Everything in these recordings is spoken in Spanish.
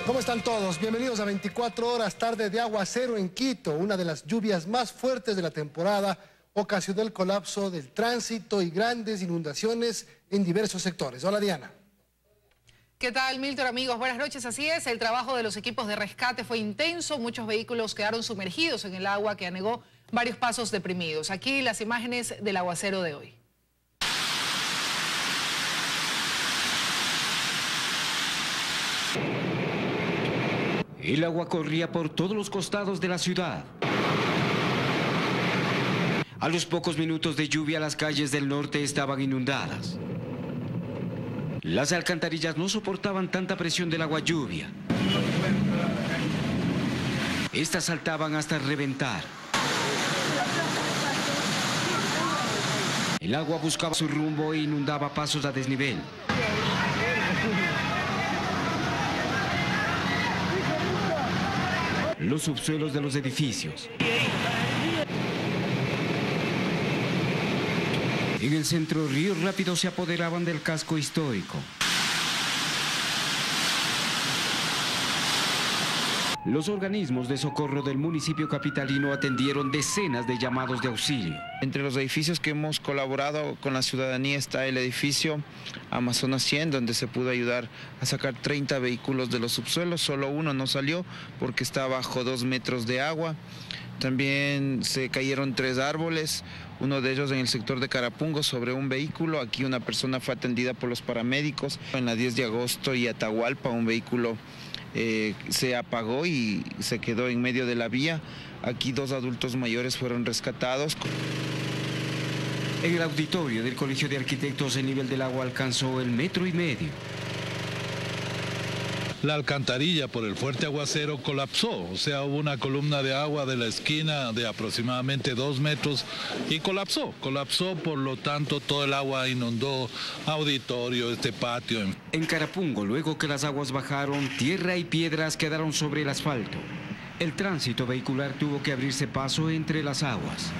¿Cómo están todos? Bienvenidos a 24 horas, tarde de aguacero en Quito. Una de las lluvias más fuertes de la temporada ocasionó el colapso del tránsito y grandes inundaciones en diversos sectores. Hola, Diana. ¿Qué tal, Milton, amigos? Buenas noches. Así es, el trabajo de los equipos de rescate fue intenso. Muchos vehículos quedaron sumergidos en el agua que anegó varios pasos deprimidos. Aquí las imágenes del aguacero de hoy. El agua corría por todos los costados de la ciudad. A los pocos minutos de lluvia, las calles del norte estaban inundadas. Las alcantarillas no soportaban tanta presión del agua lluvia. Estas saltaban hasta reventar. El agua buscaba su rumbo e inundaba pasos a desnivel. Los subsuelos de los edificios. En el centro, ríos rápidos se apoderaban del casco histórico. Los organismos de socorro del municipio capitalino atendieron decenas de llamados de auxilio. Entre los edificios que hemos colaborado con la ciudadanía está el edificio Amazonas 100, donde se pudo ayudar a sacar 30 vehículos de los subsuelos. Solo uno no salió porque está bajo 2 metros de agua. También se cayeron 3 árboles, uno de ellos en el sector de Carapungo sobre un vehículo. Aquí una persona fue atendida por los paramédicos. En la 10 de agosto y Atahualpa un vehículo se apagó y se quedó en medio de la vía. Aquí 2 adultos mayores fueron rescatados. En el auditorio del Colegio de Arquitectos el nivel del agua alcanzó el 1,5 metros. La alcantarilla por el fuerte aguacero colapsó, o sea, hubo una columna de agua de la esquina de aproximadamente 2 metros y colapsó, por lo tanto todo el agua inundó auditorio, este patio. En Carapungo, luego que las aguas bajaron, tierra y piedras quedaron sobre el asfalto. El tránsito vehicular tuvo que abrirse paso entre las aguas.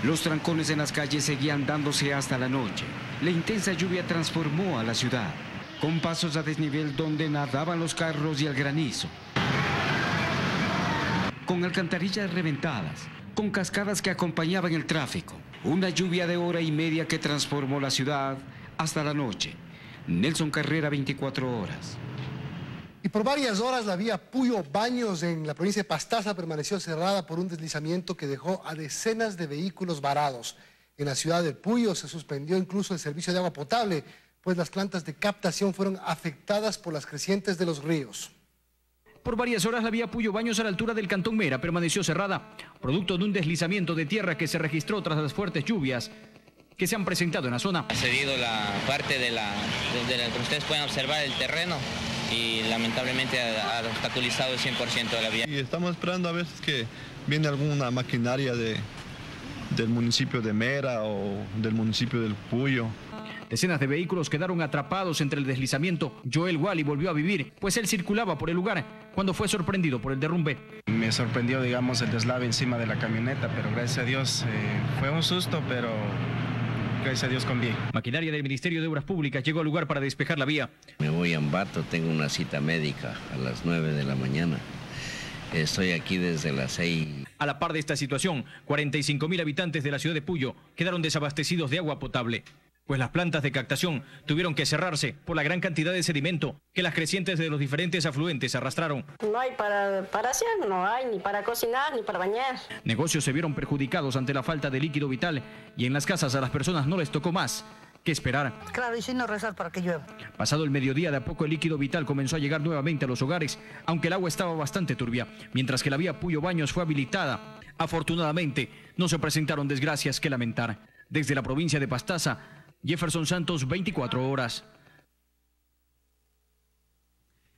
Los trancones en las calles seguían dándose hasta la noche. La intensa lluvia transformó a la ciudad, con pasos a desnivel donde nadaban los carros y el granizo, con alcantarillas reventadas, con cascadas que acompañaban el tráfico. Una lluvia de 1 hora y media que transformó la ciudad hasta la noche. Nelson Carrera, 24 horas. Y por varias horas la vía Puyo Baños en la provincia de Pastaza permaneció cerrada por un deslizamiento que dejó a decenas de vehículos varados. En la ciudad de Puyo se suspendió incluso el servicio de agua potable, pues las plantas de captación fueron afectadas por las crecientes de los ríos. Por varias horas la vía Puyo Baños a la altura del Cantón Mera permaneció cerrada, producto de un deslizamiento de tierra que se registró tras las fuertes lluvias que se han presentado en la zona. Ha cedido la parte de la que ustedes pueden observar el terreno y lamentablemente ha obstaculizado el 100% de la vía. Y estamos esperando a veces que viene alguna maquinaria del municipio de Mera o del municipio del Puyo. Decenas de vehículos quedaron atrapados entre el deslizamiento. Joel Wally volvió a vivir, pues él circulaba por el lugar cuando fue sorprendido por el derrumbe. Me sorprendió, digamos, el deslave encima de la camioneta, pero gracias a Dios fue un susto, pero gracias a Dios con bien. Maquinaria del Ministerio de Obras Públicas llegó al lugar para despejar la vía. Me voy a Ambato, tengo una cita médica a las 9 de la mañana. Estoy aquí desde las 6. A la par de esta situación, 45.000 habitantes de la ciudad de Puyo quedaron desabastecidos de agua potable, pues las plantas de captación tuvieron que cerrarse por la gran cantidad de sedimento que las crecientes de los diferentes afluentes arrastraron. No hay para hacer, no hay ni para cocinar ni para bañar. Negocios se vieron perjudicados ante la falta de líquido vital y en las casas a las personas no les tocó más que esperar. Claro, y si no rezar para que llueva. Pasado el mediodía, de a poco el líquido vital comenzó a llegar nuevamente a los hogares, aunque el agua estaba bastante turbia, mientras que la vía Puyo Baños fue habilitada. Afortunadamente, no se presentaron desgracias que lamentar. Desde la provincia de Pastaza, Jefferson Santos, 24 horas.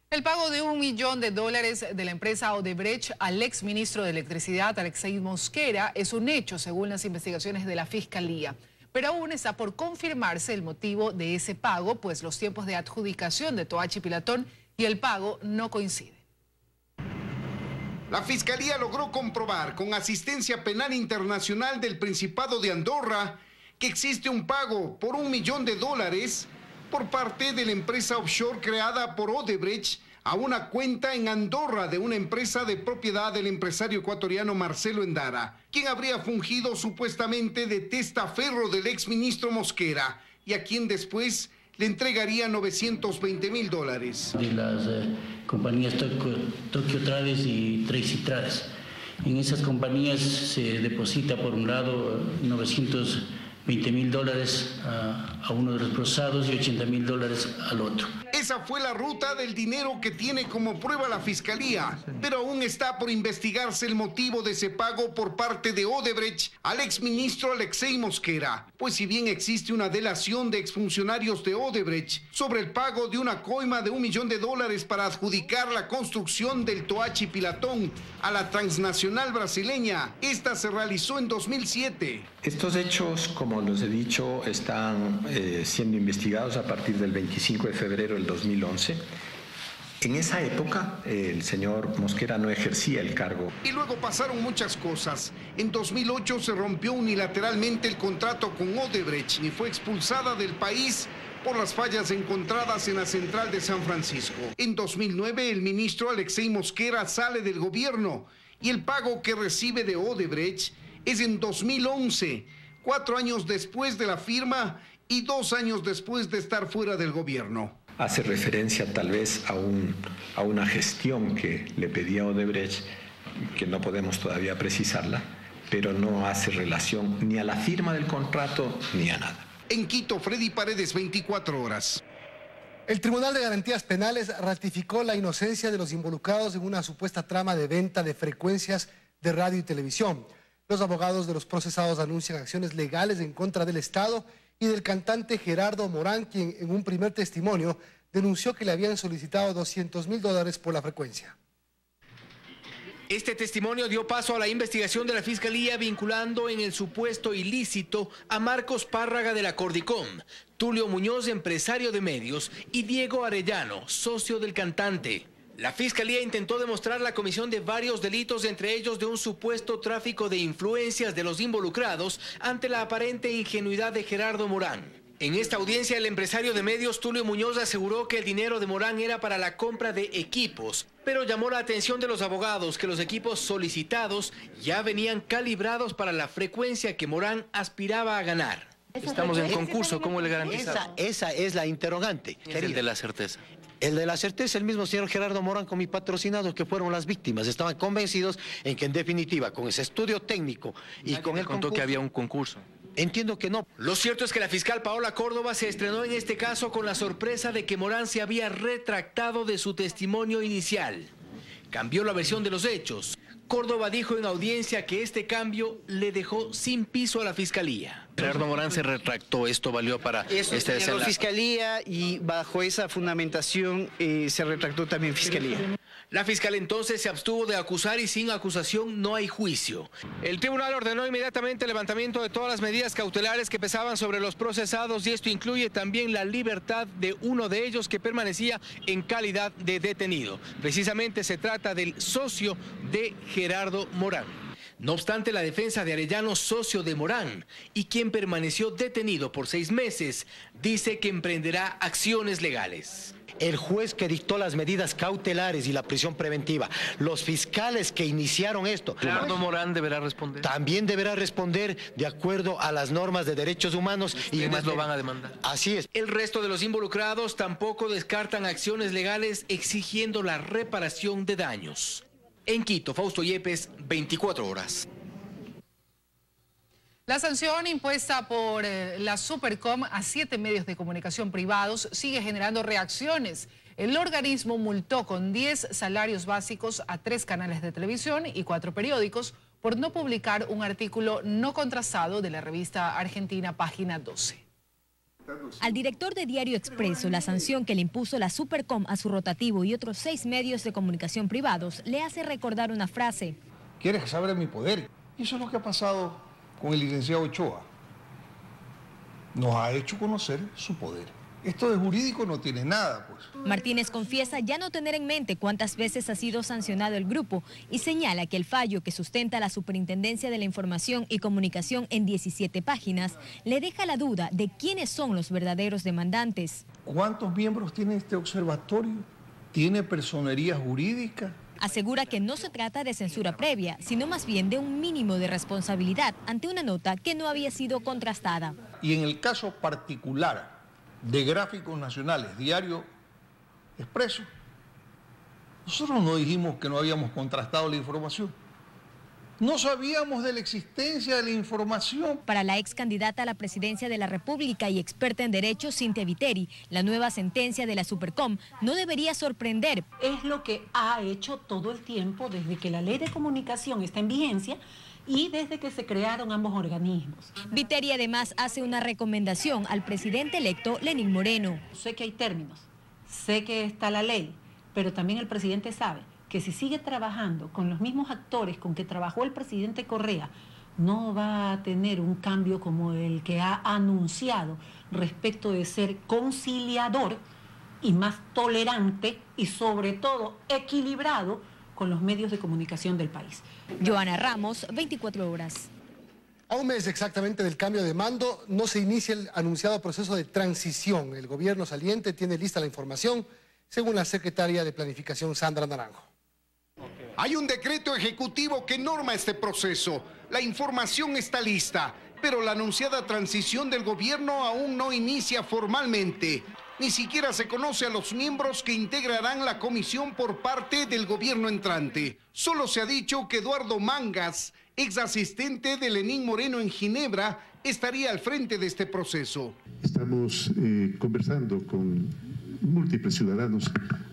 El pago de $1 millón de la empresa Odebrecht al exministro de Electricidad, Alexei Mosquera, es un hecho según las investigaciones de la Fiscalía. Pero aún está por confirmarse el motivo de ese pago, pues los tiempos de adjudicación de Toachi Pilatón y el pago no coinciden. La Fiscalía logró comprobar con asistencia penal internacional del Principado de Andorra que existe un pago por $1 millón por parte de la empresa offshore creada por Odebrecht a una cuenta en Andorra de una empresa de propiedad del empresario ecuatoriano Marcelo Endara, quien habría fungido supuestamente de testaferro del exministro Mosquera y a quien después le entregaría $920,000. De las compañías Tokyo Trades y Tracy Trades. En esas compañías se deposita por un lado $920,000 a uno de los procesados y $80,000 al otro. Esa fue la ruta del dinero que tiene como prueba la Fiscalía, pero aún está por investigarse el motivo de ese pago por parte de Odebrecht al exministro Alexei Mosquera, pues si bien existe una delación de exfuncionarios de Odebrecht sobre el pago de una coima de $1 millón para adjudicar la construcción del Toachi Pilatón a la transnacional brasileña, esta se realizó en 2007. Estos hechos, como les he dicho, están siendo investigados a partir del 25 de febrero del 2011. En esa época, el señor Mosquera no ejercía el cargo. Y luego pasaron muchas cosas. En 2008 se rompió unilateralmente el contrato con Odebrecht y fue expulsada del país por las fallas encontradas en la central de San Francisco. En 2009, el ministro Alexei Mosquera sale del gobierno y el pago que recibe de Odebrecht es en 2011, 4 años después de la firma y 2 años después de estar fuera del gobierno. Hace referencia tal vez a una gestión que le pedía Odebrecht, que no podemos todavía precisarla, pero no hace relación ni a la firma del contrato ni a nada. En Quito, Freddy Paredes, 24 horas. El Tribunal de Garantías Penales ratificó la inocencia de los involucrados en una supuesta trama de venta de frecuencias de radio y televisión. Los abogados de los procesados anuncian acciones legales en contra del Estado y del cantante Gerardo Morán, quien en un primer testimonio denunció que le habían solicitado $200,000 por la frecuencia. Este testimonio dio paso a la investigación de la Fiscalía vinculando en el supuesto ilícito a Marcos Párraga de la Cordicom, Tulio Muñoz, empresario de medios, y Diego Arellano, socio del cantante. La Fiscalía intentó demostrar la comisión de varios delitos, entre ellos de un supuesto tráfico de influencias de los involucrados ante la aparente ingenuidad de Gerardo Morán. En esta audiencia, el empresario de medios Tulio Muñoz aseguró que el dinero de Morán era para la compra de equipos, pero llamó la atención de los abogados que los equipos solicitados ya venían calibrados para la frecuencia que Morán aspiraba a ganar. Estamos en concurso, ¿cómo le garantizamos? Esa es la interrogante. ¿Quién es el de la certeza? El de la certeza, el mismo señor Gerardo Morán con mis patrocinados, que fueron las víctimas. Estaban convencidos en que, en definitiva, con ese estudio técnico y con el contó que había un concurso. Entiendo que no. Lo cierto es que la fiscal Paola Córdoba se estrenó en este caso con la sorpresa de que Morán se había retractado de su testimonio inicial. Cambió la versión de los hechos. Córdoba dijo en audiencia que este cambio le dejó sin piso a la Fiscalía. Gerardo Morán se retractó, esto valió para este desenlace. La Fiscalía, y bajo esa fundamentación se retractó también Fiscalía. La fiscal entonces se abstuvo de acusar y sin acusación no hay juicio. El tribunal ordenó inmediatamente el levantamiento de todas las medidas cautelares que pesaban sobre los procesados, y esto incluye también la libertad de uno de ellos que permanecía en calidad de detenido. Precisamente se trata del socio de Gerardo Morán. No obstante, la defensa de Arellano, socio de Morán, y quien permaneció detenido por 6 meses, dice que emprenderá acciones legales. El juez que dictó las medidas cautelares y la prisión preventiva, los fiscales que iniciaron esto. Gerardo Morán deberá responder. También deberá responder de acuerdo a las normas de derechos humanos. Y además lo van a demandar. Así es. El resto de los involucrados tampoco descartan acciones legales exigiendo la reparación de daños. En Quito, Fausto Yepes, 24 horas. La sanción impuesta por la Supercom a 7 medios de comunicación privados sigue generando reacciones. El organismo multó con 10 salarios básicos a 3 canales de televisión y 4 periódicos por no publicar un artículo no contrastado de la revista argentina Página 12. Al director de Diario Expreso, la sanción que le impuso la Supercom a su rotativo y otros 6 medios de comunicación privados le hace recordar una frase. ¿Quieres saber de mi poder? Y eso es lo que ha pasado con el licenciado Ochoa. Nos ha hecho conocer su poder. Esto de jurídico no tiene nada, pues. Martínez confiesa ya no tener en mente cuántas veces ha sido sancionado el grupo y señala que el fallo que sustenta la Superintendencia de la Información y Comunicación en 17 páginas le deja la duda de quiénes son los verdaderos demandantes. ¿Cuántos miembros tiene este observatorio? ¿Tiene personería jurídica? Asegura que no se trata de censura previa, sino más bien de un mínimo de responsabilidad ante una nota que no había sido contrastada. Y en el caso particular de Gráficos Nacionales, Diario Expreso, nosotros no dijimos que no habíamos contrastado la información. No sabíamos de la existencia de la información. Para la ex candidata a la presidencia de la República y experta en derecho, Cintia Viteri, la nueva sentencia de la Supercom no debería sorprender. Es lo que ha hecho todo el tiempo desde que la ley de comunicación está en vigencia y desde que se crearon ambos organismos. Viteri además hace una recomendación al presidente electo Lenín Moreno. Sé que hay términos, sé que está la ley, pero también el presidente sabe que si sigue trabajando con los mismos actores con que trabajó el presidente Correa, no va a tener un cambio como el que ha anunciado respecto de ser conciliador y más tolerante y sobre todo equilibrado con los medios de comunicación del país. Joana Ramos, 24 horas. A un mes exactamente del cambio de mando, no se inicia el anunciado proceso de transición. El gobierno saliente tiene lista la información, según la secretaria de Planificación, Sandra Naranjo. Hay un decreto ejecutivo que norma este proceso. La información está lista, pero la anunciada transición del gobierno aún no inicia formalmente. Ni siquiera se conoce a los miembros que integrarán la comisión por parte del gobierno entrante. Solo se ha dicho que Eduardo Mangas, ex asistente de Lenín Moreno en Ginebra, estaría al frente de este proceso. Estamos conversando con múltiples ciudadanos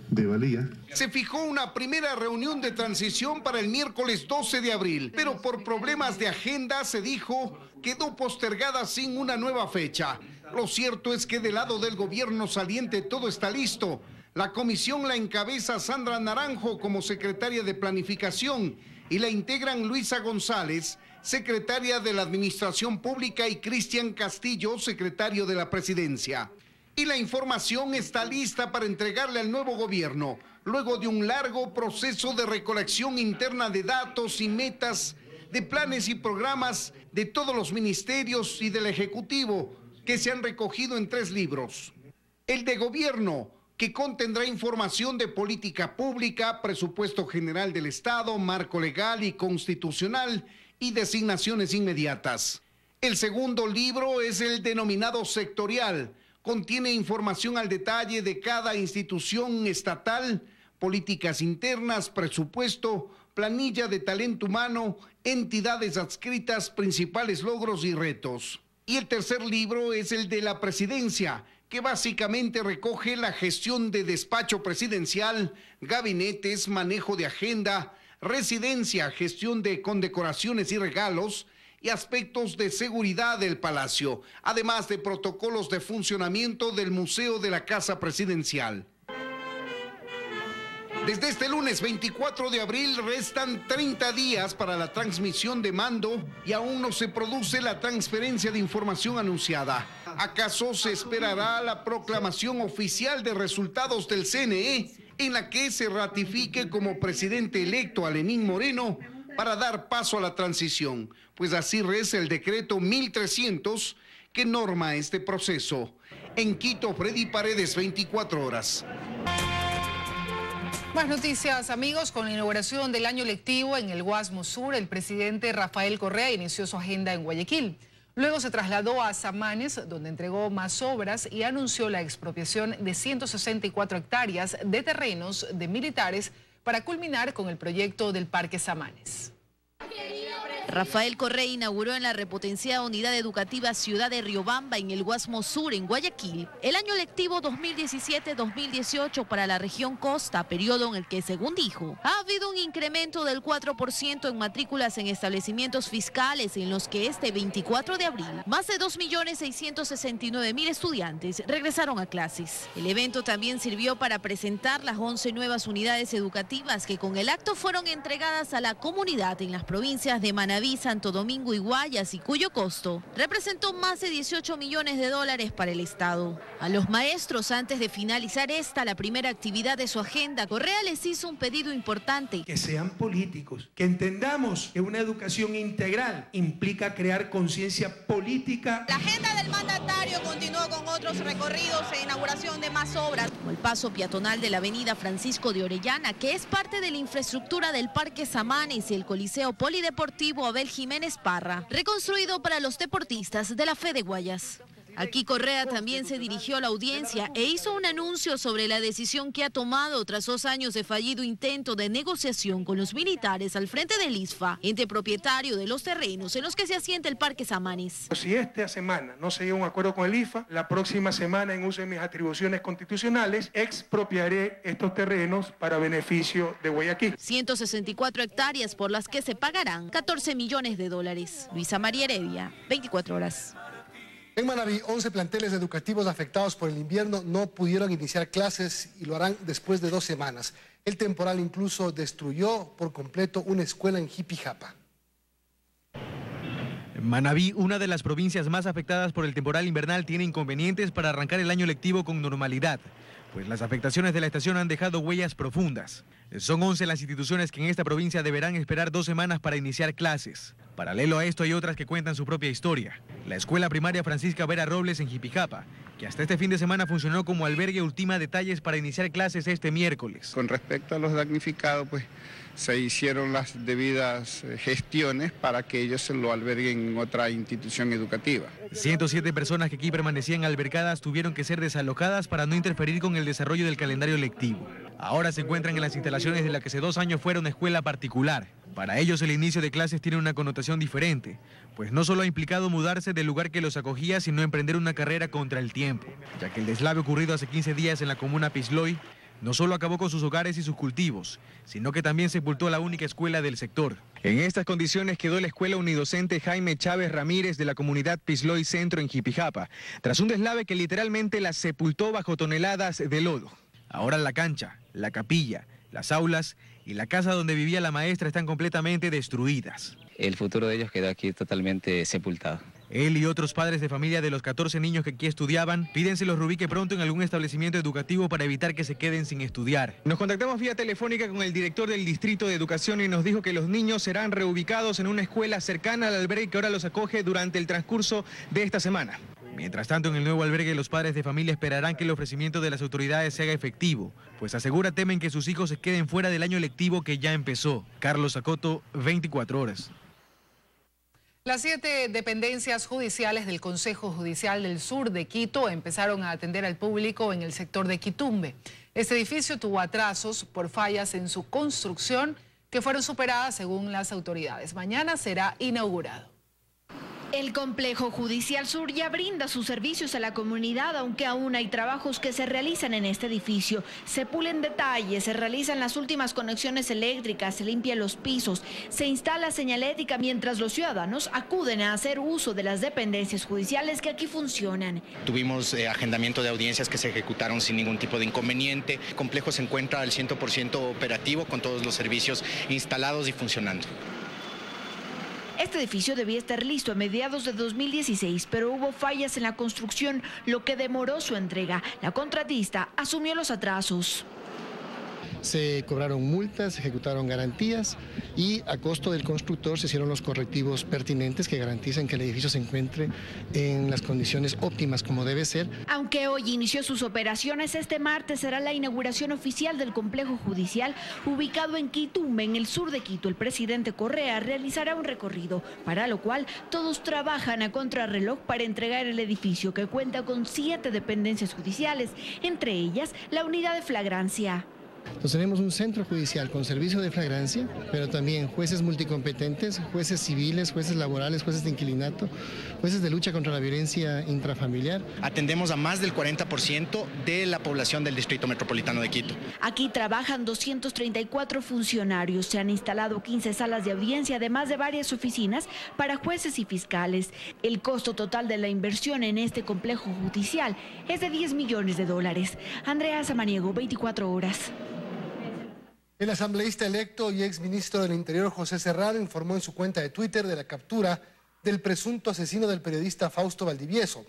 de valía. Se fijó una primera reunión de transición para el miércoles 12 de abril, pero por problemas de agenda se dijo quedó postergada sin una nueva fecha. Lo cierto es que del lado del gobierno saliente todo está listo. La comisión la encabeza Sandra Naranjo como secretaria de Planificación y la integran Luisa González, secretaria de la Administración Pública, y Cristian Castillo, secretario de la Presidencia. Y la información está lista para entregarle al nuevo gobierno, luego de un largo proceso de recolección interna de datos y metas, de planes y programas de todos los ministerios y del Ejecutivo, que se han recogido en 3 libros. El de gobierno, que contendrá información de política pública, presupuesto general del Estado, marco legal y constitucional y designaciones inmediatas. El segundo libro es el denominado sectorial. Contiene información al detalle de cada institución estatal, políticas internas, presupuesto, planilla de talento humano, entidades adscritas, principales logros y retos. Y el tercer libro es el de la presidencia, que básicamente recoge la gestión de despacho presidencial, gabinetes, manejo de agenda, residencia, gestión de condecoraciones y regalos, y aspectos de seguridad del Palacio, además de protocolos de funcionamiento del Museo de la Casa Presidencial. Desde este lunes 24 de abril restan 30 días para la transmisión de mando y aún no se produce la transferencia de información anunciada. ¿Acaso se esperará la proclamación oficial de resultados del CNE en la que se ratifique como presidente electo a Lenín Moreno para dar paso a la transición? Pues así reza el decreto 1300 que norma este proceso. En Quito, Freddy Paredes, 24 horas. Más noticias, amigos. Con la inauguración del año lectivo en el Guasmo Sur, el presidente Rafael Correa inició su agenda en Guayaquil. Luego se trasladó a Samanes, donde entregó más obras y anunció la expropiación de 164 hectáreas de terrenos de militares para culminar con el proyecto del Parque Samanes. Rafael Correa inauguró en la repotenciada unidad educativa Ciudad de Riobamba en el Guasmo Sur, en Guayaquil, el año lectivo 2017-2018 para la región Costa, periodo en el que, según dijo, ha habido un incremento del 4% en matrículas en establecimientos fiscales, en los que este 24 de abril, más de 2.669.000 estudiantes regresaron a clases. El evento también sirvió para presentar las 11 nuevas unidades educativas que con el acto fueron entregadas a la comunidad en las provincias de Manabí Manabí, Santo Domingo y Guayas, y cuyo costo representó más de 18 millones de dólares para el Estado. A los maestros, antes de finalizar la primera actividad de su agenda, Correa les hizo un pedido importante. Que sean políticos, que entendamos que una educación integral implica crear conciencia política. La agenda del mandatario continuó con otros recorridos e inauguración de más obras. Como el paso peatonal de la avenida Francisco de Orellana, que es parte de la infraestructura del Parque Samanes, y el Coliseo Polideportivo Abel Jiménez Parra, reconstruido para los deportistas de la Fe de Guayas. Aquí Correa también se dirigió a la audiencia e hizo un anuncio sobre la decisión que ha tomado tras 2 años de fallido intento de negociación con los militares al frente del ISFA, ente propietario de los terrenos en los que se asienta el Parque Samanes. Si esta semana no se llega a un acuerdo con el ISFA, la próxima semana, en uso de mis atribuciones constitucionales, expropiaré estos terrenos para beneficio de Guayaquil. 164 hectáreas por las que se pagarán 14 millones de dólares. Luisa María Heredia, 24 horas. En Manabí, 11 planteles educativos afectados por el invierno no pudieron iniciar clases y lo harán después de 2 semanas. El temporal incluso destruyó por completo una escuela en Jipijapa. Manabí, una de las provincias más afectadas por el temporal invernal, tiene inconvenientes para arrancar el año lectivo con normalidad, pues las afectaciones de la estación han dejado huellas profundas. Son 11 las instituciones que en esta provincia deberán esperar 2 semanas para iniciar clases. Paralelo a esto hay otras que cuentan su propia historia. La escuela primaria Francisca Vera Robles en Jipijapa, que hasta este fin de semana funcionó como albergue, ultima detalles para iniciar clases este miércoles. Con respecto a los damnificados, pues se hicieron las debidas gestiones para que ellos se lo alberguen en otra institución educativa. 107 personas que aquí permanecían albergadas tuvieron que ser desalojadas para no interferir con el desarrollo del calendario lectivo. Ahora se encuentran en las instalaciones de la que hace 2 años fuera una escuela particular. Para ellos el inicio de clases tiene una connotación diferente, pues no solo ha implicado mudarse del lugar que los acogía, sino emprender una carrera contra el tiempo, ya que el deslave ocurrido hace 15 días en la comuna Pisloy no solo acabó con sus hogares y sus cultivos, sino que también sepultó la única escuela del sector. En estas condiciones quedó la escuela unidocente Jaime Chávez Ramírez de la comunidad Pisloy Centro en Jipijapa, tras un deslave que literalmente la sepultó bajo toneladas de lodo. Ahora la cancha, la capilla, las aulas y la casa donde vivía la maestra están completamente destruidas. El futuro de ellos quedó aquí totalmente sepultado. Él y otros padres de familia de los 14 niños que aquí estudiaban piden se los reubique pronto en algún establecimiento educativo para evitar que se queden sin estudiar. Nos contactamos vía telefónica con el director del Distrito de Educación y nos dijo que los niños serán reubicados en una escuela cercana al albergue que ahora los acoge durante el transcurso de esta semana. Mientras tanto, en el nuevo albergue, los padres de familia esperarán que el ofrecimiento de las autoridades se haga efectivo, pues temen que sus hijos se queden fuera del año lectivo que ya empezó. Carlos Acoto, 24 horas. Las 7 dependencias judiciales del Consejo Judicial del Sur de Quito empezaron a atender al público en el sector de Quitumbe. Este edificio tuvo atrasos por fallas en su construcción que fueron superadas según las autoridades. Mañana será inaugurado. El Complejo Judicial Sur ya brinda sus servicios a la comunidad, aunque aún hay trabajos que se realizan en este edificio. Se pulen detalles, se realizan las últimas conexiones eléctricas, se limpian los pisos, se instala señalética mientras los ciudadanos acuden a hacer uso de las dependencias judiciales que aquí funcionan. Tuvimos agendamiento de audiencias que se ejecutaron sin ningún tipo de inconveniente. El complejo se encuentra al 100% operativo con todos los servicios instalados y funcionando. Este edificio debía estar listo a mediados de 2016, pero hubo fallas en la construcción, lo que demoró su entrega. La contratista asumió los atrasos. Se cobraron multas, se ejecutaron garantías y a costo del constructor se hicieron los correctivos pertinentes que garantizan que el edificio se encuentre en las condiciones óptimas como debe ser. Aunque hoy inició sus operaciones, este martes será la inauguración oficial del complejo judicial ubicado en Quitumbe, en el sur de Quito. El presidente Correa realizará un recorrido, para lo cual todos trabajan a contrarreloj para entregar el edificio que cuenta con 7 dependencias judiciales, entre ellas la unidad de flagrancia. Entonces tenemos un centro judicial con servicio de flagrancia, pero también jueces multicompetentes, jueces civiles, jueces laborales, jueces de inquilinato, jueces de lucha contra la violencia intrafamiliar. Atendemos a más del 40% de la población del Distrito Metropolitano de Quito. Aquí trabajan 234 funcionarios, se han instalado 15 salas de audiencia, además de varias oficinas para jueces y fiscales. El costo total de la inversión en este complejo judicial es de $10 millones. Andrea Samaniego, 24 horas. El asambleísta electo y exministro del Interior José Serrano informó en su cuenta de Twitter de la captura del presunto asesino del periodista Fausto Valdivieso.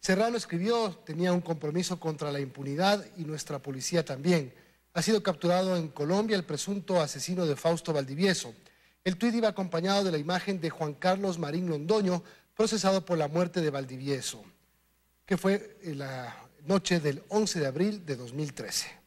Serrano escribió: tenía un compromiso contra la impunidad y nuestra policía también. Ha sido capturado en Colombia el presunto asesino de Fausto Valdivieso. El tuit iba acompañado de la imagen de Juan Carlos Marín Londoño, procesado por la muerte de Valdivieso, que fue en la noche del 11 de abril de 2013.